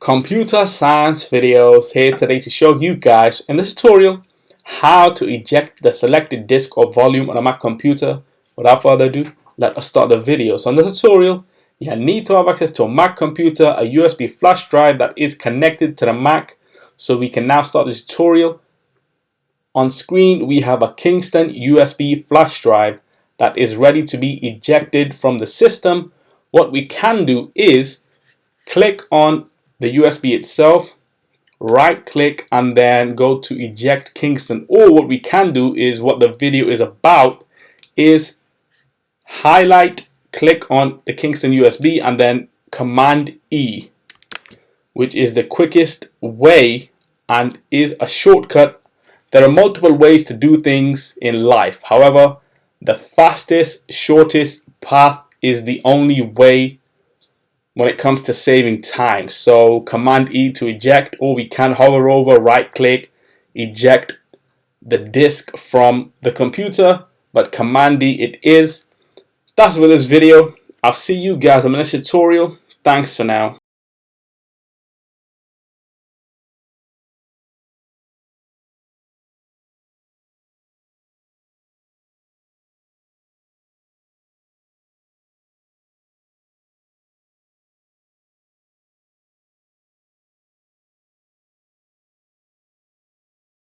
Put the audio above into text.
Computer science videos here today to show you guys in this tutorial how to eject the selected disk or volume on a Mac computer. Without further ado, let us start the video. So in this tutorial, you need to have access to a Mac computer, a USB flash drive that is connected to the Mac. So we can now start this tutorial. On screen, we have a Kingston USB flash drive that is ready to be ejected from the system. What we can do is click on the USB itself, right click, and then go to eject Kingston. Or what we can do is what the video is about is highlight, click on the Kingston USB, and then Command E, which is the quickest way and is a shortcut. There are multiple ways to do things in life. However, the fastest, shortest path is the only way when it comes to saving time. So Command E to eject, or we can hover over, right click, eject the disk from the computer, but Command D it is. That's for this video. I'll see you guys in the next tutorial. Thanks for now.